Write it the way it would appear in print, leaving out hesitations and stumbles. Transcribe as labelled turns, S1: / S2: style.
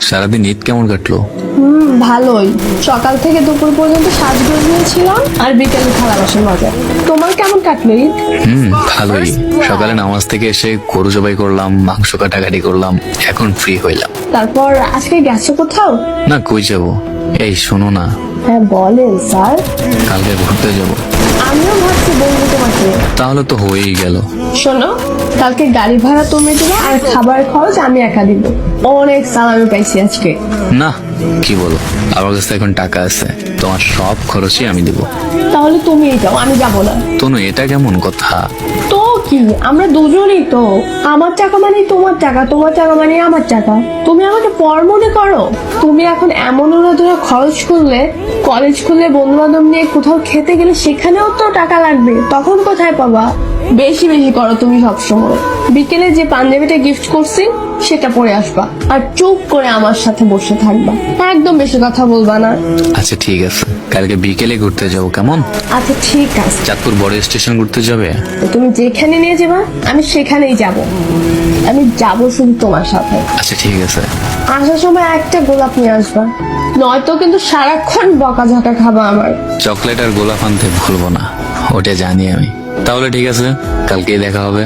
S1: সারাদিন ঈদ কেমন কাটলো?
S2: ভালোই। সকাল থেকে দুপুর পর্যন্ত সাজগোজ নিয়েছিলাম আর বিকেলে থালা বাসন মাজা। তোমার কেমন কাটলো ঈদ?
S1: ভালোই। সকালে নামাজ থেকে এসে গরু জবাই করলাম, মাংস কাটাকাটি করলাম, এখন ফ্রি হইলাম।
S2: তারপর আজকে গেছো কোথাও?
S1: না, কই যাবো? এই শোনো না,
S2: হ্যাঁ বলেন স্যার।
S1: কালকে ঘুরতে যাব।
S2: আমিও ভাবছি বলবো তোমাকে।
S1: তাহলে তো হয়েই গেল।
S2: শোনো, কালকে গাড়ি ভাড়া তুমি দিবে আর খাবার খরচ আমি একা দিব। অনেক সালামি পাইছি আজকে।
S1: না, কি বলো, আমার কাছে এখন টাকা আছে, তোমার সব খরচই আমি দিব।
S2: তাহলে তুমিই যাও, আমি যাবো না।
S1: তনু, এটা কেমন কথা?
S2: তো কি, আমরা দুজনই তো। আমার টাকা মানে তোমার টাকা, তোমার টাকা মানে আমার টাকা। তুমি আমাকে পর মনে করো? তুমি এখন এমন ধরে খরচ করলে, কলেজ খুললে বন্ধু বান্ধব নিয়ে কোথাও খেতে গেলে সেখানেও তো টাকা লাগবে, তখন কোথায় পাবা? বেশি বেশি করো তুমি সবসময়। বিকেলে যে পাঞ্জাবিটা গিফট করছি সেটা পরে আসবা আর চুপ করে আমার সাথে বসে থাকবা, একদম বেশি কথা বলবা না।
S1: আচ্ছা ঠিক আছে, কালকে বিকেলে ঘুরতে যাবো, কেমন?
S2: আচ্ছা ঠিক আছে,
S1: চাঁদপুর বড় স্টেশন ঘুরতে যাবে?
S2: তুমি যেখানে নিয়ে যাবা আমি সেখানেই যাব। আমি যাব শুধু তোমার সাথে।
S1: আচ্ছা ঠিক আছে।
S2: আসার সময় একটা গোলাপ নিয়ে আসবা, নয়তো কিন্তু সারাক্ষণ বকাঝকা খাবা আমার।
S1: চকলেট আর গোলাপ আনতে ভুলবো না, ওটা জানি আমি। তাহলে ঠিক আছে, কালকেই দেখা হবে।